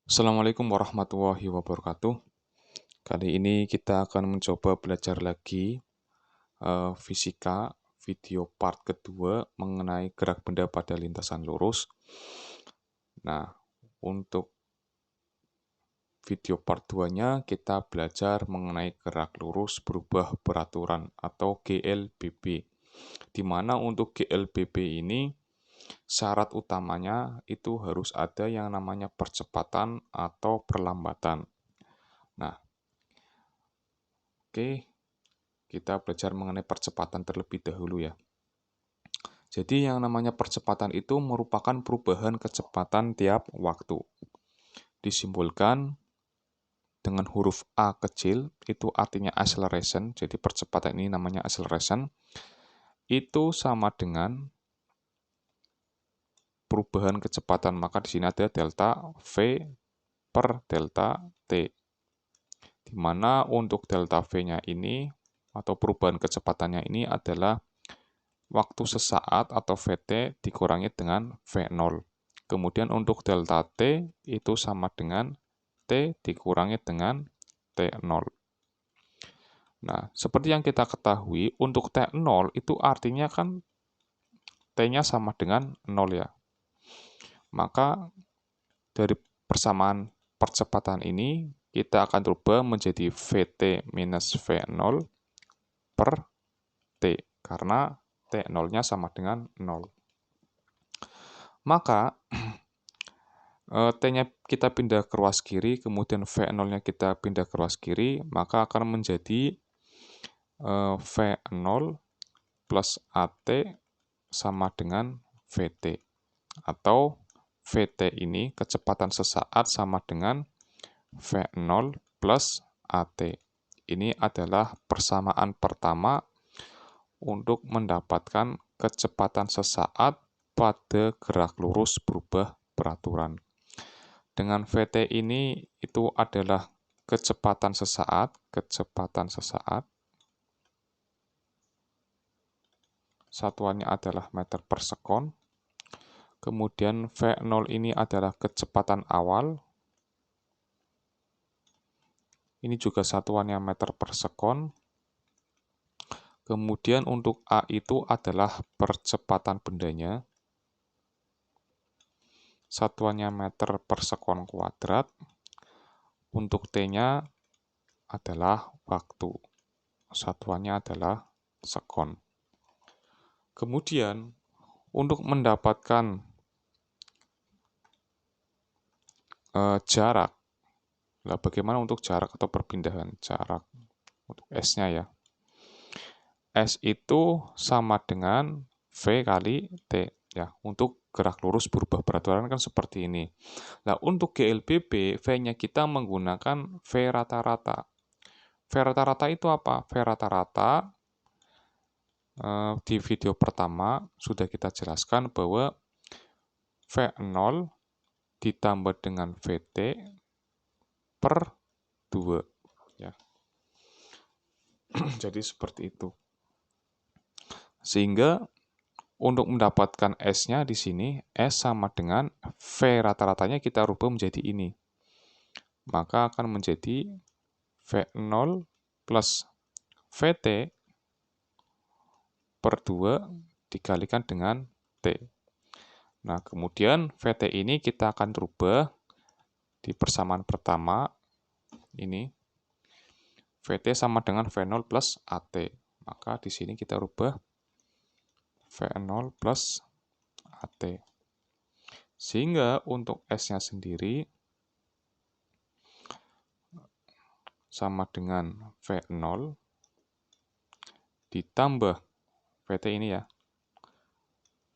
Assalamualaikum warahmatullahi wabarakatuh. Kali ini kita akan mencoba belajar lagi fisika video part kedua mengenai gerak benda pada lintasan lurus. Nah, untuk video part 2-nya kita belajar mengenai gerak lurus berubah beraturan atau GLBB. Di mana untuk GLBB ini syarat utamanya itu harus ada yang namanya percepatan atau perlambatan. Nah, oke, kita belajar mengenai percepatan terlebih dahulu ya. Jadi yang namanya percepatan itu merupakan perubahan kecepatan tiap waktu. Disimbolkan dengan huruf A kecil, itu artinya acceleration, jadi percepatan ini namanya acceleration, itu sama dengan perubahan kecepatan, maka di sini ada delta V per delta T. Di mana untuk delta V-nya ini, atau perubahan kecepatannya ini adalah waktu sesaat atau Vt dikurangi dengan V0. Kemudian untuk delta T itu sama dengan T dikurangi dengan T0. Nah, seperti yang kita ketahui, untuk T0 itu artinya kan T-nya sama dengan 0 ya. Maka dari persamaan percepatan ini, kita akan rubah menjadi Vt minus V0 per T. Karena T0-nya sama dengan 0. Maka T-nya kita pindah ke ruas kiri, kemudian V0-nya kita pindah ke ruas kiri, maka akan menjadi V0 plus AT sama dengan Vt. Atau Vt ini kecepatan sesaat sama dengan V0 plus AT. Ini adalah persamaan pertama untuk mendapatkan kecepatan sesaat pada gerak lurus berubah beraturan. Dengan Vt ini itu adalah kecepatan sesaat, satuannya adalah meter per sekon. Kemudian V0 ini adalah kecepatan awal, ini juga satuannya meter per sekon. Kemudian untuk A itu adalah percepatan bendanya, satuannya meter per sekon kuadrat. Untuk T-nya adalah waktu, satuannya adalah sekon. Kemudian untuk mendapatkan jarak, bagaimana untuk jarak atau perpindahan jarak untuk S-nya ya. S itu sama dengan V kali T ya. Untuk gerak lurus berubah beraturan kan seperti ini. Nah, untuk GLBB V-nya kita menggunakan V rata-rata. V rata-rata itu apa? V rata-rata di video pertama sudah kita jelaskan bahwa V0 ditambah dengan Vt per 2 ya. Jadi seperti itu. Sehingga untuk mendapatkan S-nya di sini, S sama dengan V rata-ratanya kita rubah menjadi ini. Maka akan menjadi V0 plus Vt per 2 dikalikan dengan T. Nah, kemudian Vt ini kita akan rubah di persamaan pertama, ini. Vt sama dengan V0 plus AT. Maka di sini kita rubah V0 plus AT. Sehingga untuk S-nya sendiri sama dengan V0 ditambah Vt ini ya,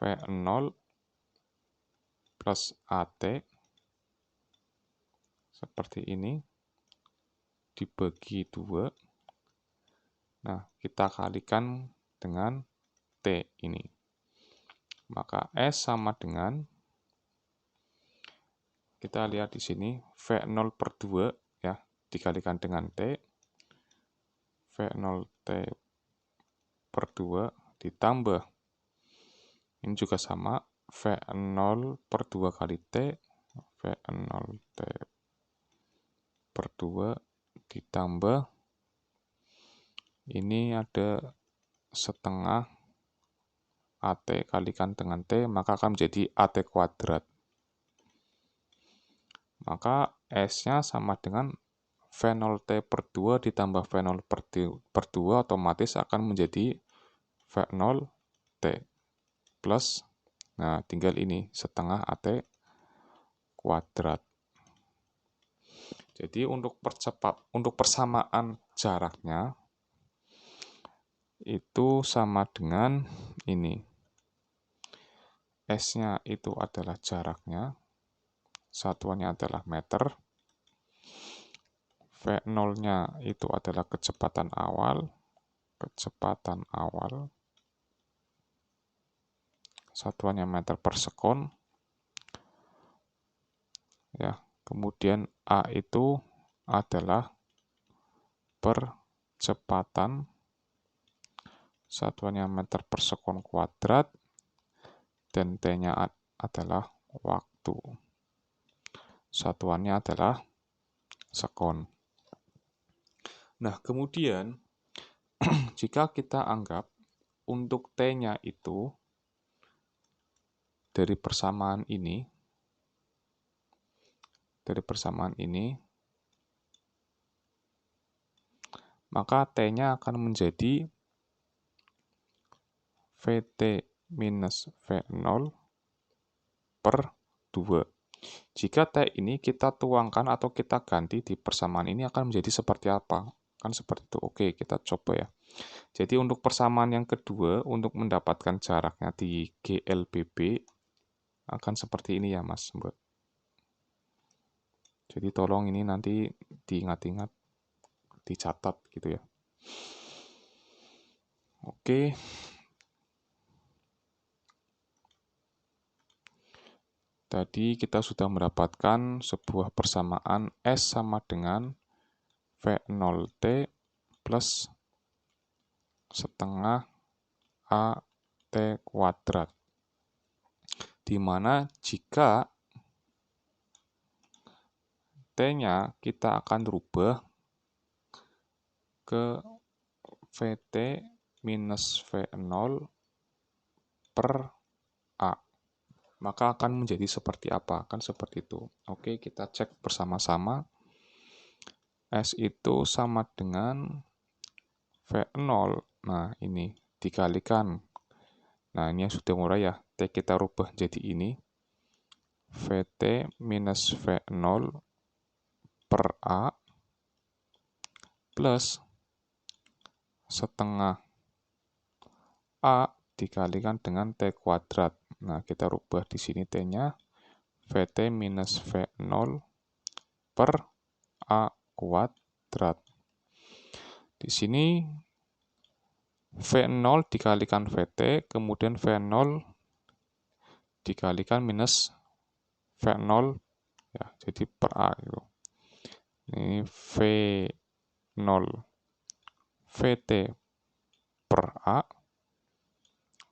V0 plus AT seperti ini dibagi 2. Nah, kita kalikan dengan T ini. Maka S sama dengan, kita lihat di sini, V0 per 2 ya, dikalikan dengan T. V0 T per 2 ditambah, ini juga sama, V0 per 2 kali T, V0 T 2 ditambah ini ada setengah AT kalikan dengan T, maka akan menjadi AT kuadrat. Maka S-nya sama dengan V0T per 2 ditambah V0 per 2 otomatis akan menjadi V0T plus, nah tinggal ini, setengah AT kuadrat. Jadi untuk persamaan jaraknya, itu sama dengan ini. S-nya itu adalah jaraknya, satuannya adalah meter. V0-nya itu adalah kecepatan awal, satuannya meter per sekon. Ya, kemudian A itu adalah percepatan, satuannya meter per sekon kuadrat, dan T-nya adalah waktu. Satuannya adalah sekon. Nah, kemudian jika kita anggap untuk T-nya itu dari persamaan ini, maka T-nya akan menjadi VT minus V0 per 2. Jika T ini kita tuangkan atau kita ganti di persamaan ini akan menjadi seperti apa? Kan seperti itu. Oke, kita coba ya. Jadi untuk persamaan yang kedua, untuk mendapatkan jaraknya di GLBB, akan seperti ini ya Mas, Mbak. Jadi tolong ini nanti diingat-ingat, dicatat gitu ya. Oke. Tadi kita sudah mendapatkan sebuah persamaan S sama dengan V0T plus setengah AT kuadrat. Di mana jika T-nya kita akan rubah ke VT minus V0 per A. Maka akan menjadi seperti apa? Kan seperti itu. Oke, kita cek bersama-sama. S itu sama dengan V0. Nah, ini dikalikan. Nah, ini yang sudah murah ya. T kita rubah jadi ini. VT minus V0 per A plus setengah A dikalikan dengan T kuadrat. Nah, kita rubah di sini T-nya VT minus V0 per A kuadrat. Di sini V0 dikalikan VT, kemudian V0 dikalikan minus V0, ya, jadi per A gitu. Ini V0 VT per A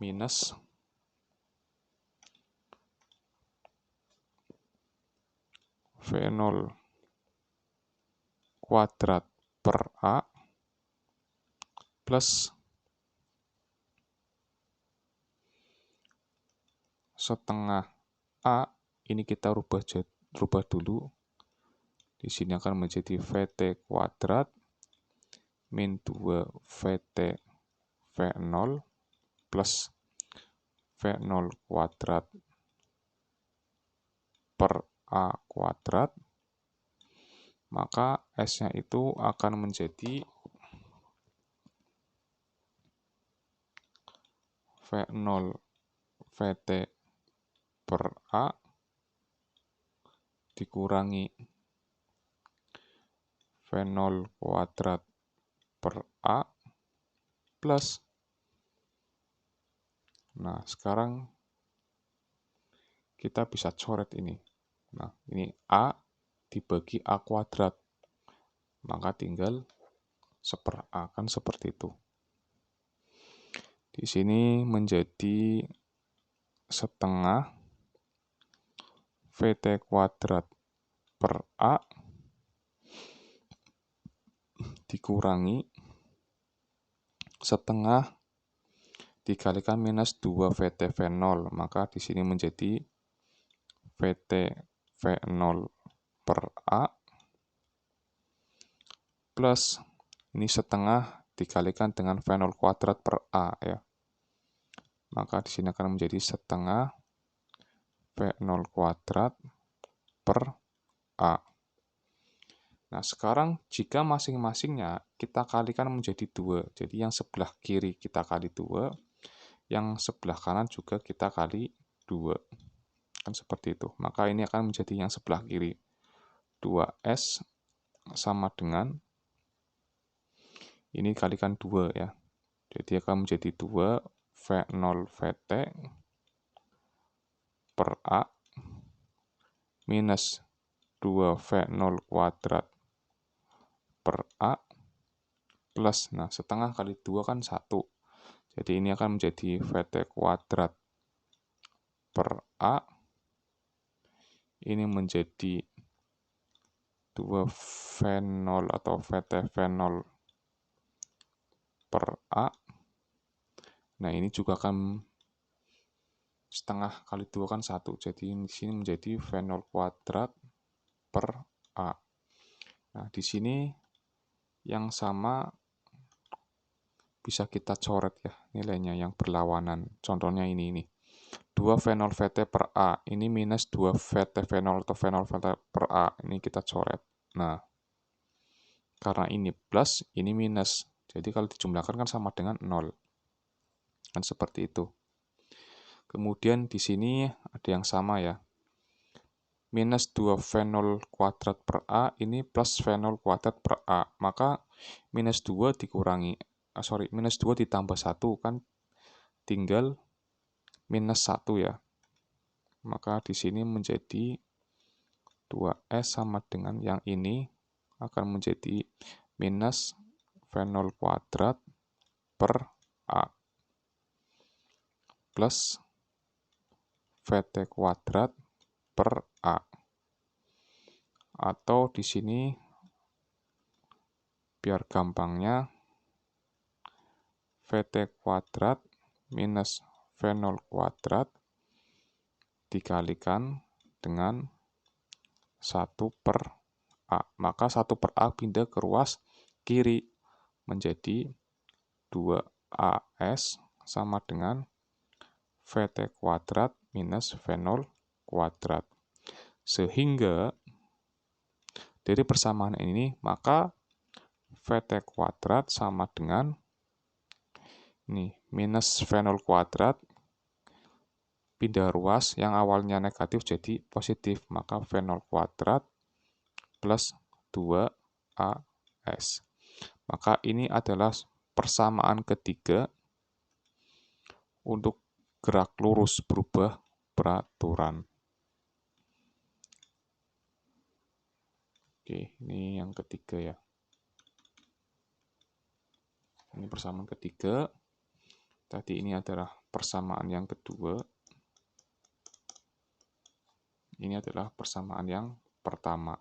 minus V0 kuadrat per A plus setengah A, ini kita rubah dulu. Di sini akan menjadi VT kuadrat min 2 VT V0 plus V0 kuadrat per A kuadrat. Maka S-nya itu akan menjadi V0 VT per A dikurangi V0 kuadrat per A plus, nah sekarang kita bisa coret ini. Nah, ini A dibagi A kuadrat, maka tinggal seper A, kan seperti itu. Di sini menjadi setengah VT kuadrat per A dikurangi setengah dikalikan minus 2 VT V0, maka di sini menjadi VT V0 per A plus ini setengah dikalikan dengan V0 kuadrat per A ya. Maka di sini akan menjadi setengah V0 kuadrat per A. Nah, sekarang jika masing-masingnya kita kalikan menjadi 2. Jadi yang sebelah kiri kita kali 2, yang sebelah kanan juga kita kali 2. Kan seperti itu. Maka ini akan menjadi yang sebelah kiri. 2S sama dengan ini kalikan 2 ya. Jadi akan menjadi 2 V0 VT per A minus 2 V0 kuadrat per A plus, nah setengah kali 2 kan 1. Jadi ini akan menjadi VT kuadrat per A. Ini menjadi 2 V0 atau VT V0 per A. Nah ini juga akan setengah kali 2 kan 1. Jadi di sini menjadi V0 kuadrat per A. Nah di sini yang sama bisa kita coret ya nilainya yang berlawanan. Contohnya ini. 2 V0 VT per A. Ini minus 2 VT V0 atau V0 VT per A. Ini kita coret. Nah, karena ini plus, ini minus. Jadi kalau dijumlahkan kan sama dengan 0. Kan seperti itu. Kemudian di sini ada yang sama ya. Minus 2 V0 kuadrat per A, ini plus V0 kuadrat per A. Maka minus 2 dikurangi. Minus 2 ditambah 1 kan tinggal minus 1 ya. Maka di sini menjadi 2S sama dengan yang ini akan menjadi minus V0 kuadrat per A plus VT kuadrat per A. Atau di sini biar gampangnya VT kuadrat minus V0 kuadrat dikalikan dengan 1 per A. Maka 1 per A pindah ke ruas kiri menjadi 2AS sama dengan VT kuadrat minus V0 kuadrat. Sehingga dari persamaan ini maka VT kuadrat sama dengan ini minus V0 kuadrat pindah ruas yang awalnya negatif jadi positif, maka V0 kuadrat plus 2AS. Maka ini adalah persamaan ketiga untuk gerak lurus berubah peraturan. Oke, ini yang ketiga ya. Ini persamaan ketiga. Tadi ini adalah persamaan yang kedua. Ini adalah persamaan yang pertama.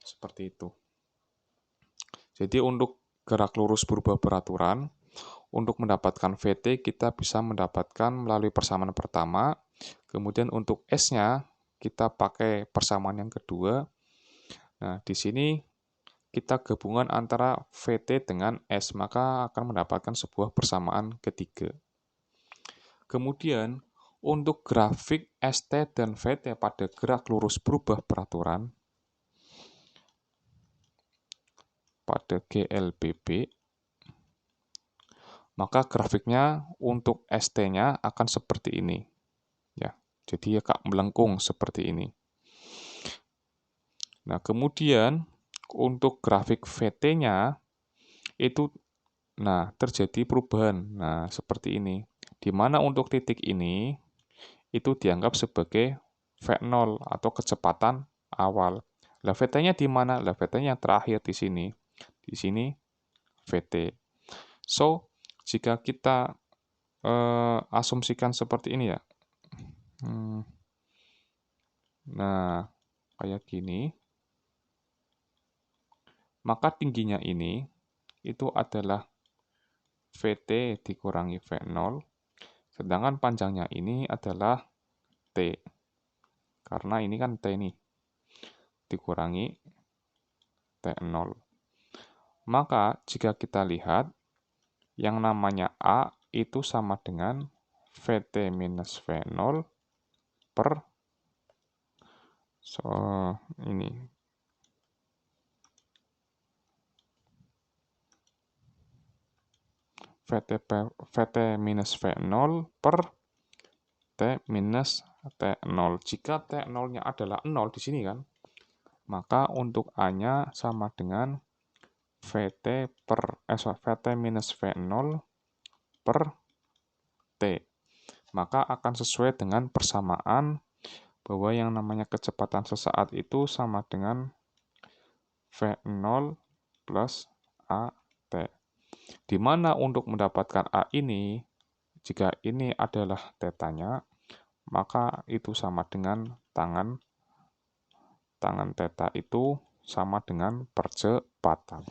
Seperti itu. Jadi untuk gerak lurus berubah peraturan, untuk mendapatkan VT kita bisa mendapatkan melalui persamaan pertama. Kemudian untuk S-nya kita pakai persamaan yang kedua. Nah, di sini kita gabungan antara VT dengan S, maka akan mendapatkan sebuah persamaan ketiga. Kemudian, untuk grafik ST dan VT pada gerak lurus berubah peraturan pada GLBB, maka grafiknya untuk ST-nya akan seperti ini. Ya, jadi agak melengkung seperti ini. Nah, kemudian untuk grafik VT-nya itu terjadi perubahan. Nah, seperti ini. Di mana untuk titik ini itu dianggap sebagai V0 atau kecepatan awal. Lah VT-nya di mana? Lah VT-nya yang terakhir di sini. Di sini VT. So, jika kita asumsikan seperti ini ya. Nah, kayak gini. Maka tingginya ini itu adalah VT dikurangi V0, sedangkan panjangnya ini adalah T. Karena ini kan T nih, dikurangi T0. Maka jika kita lihat, yang namanya A itu sama dengan VT minus V0 per ini. VT minus V0 per T minus T0. Jika T0-nya adalah 0 di sini kan, maka untuk A-nya sama dengan VT minus V0 per T. Maka akan sesuai dengan persamaan bahwa yang namanya kecepatan sesaat itu sama dengan V0 plus AT. Di mana untuk mendapatkan A ini, jika ini adalah tetanya, maka itu sama dengan tangan theta itu sama dengan percepatan.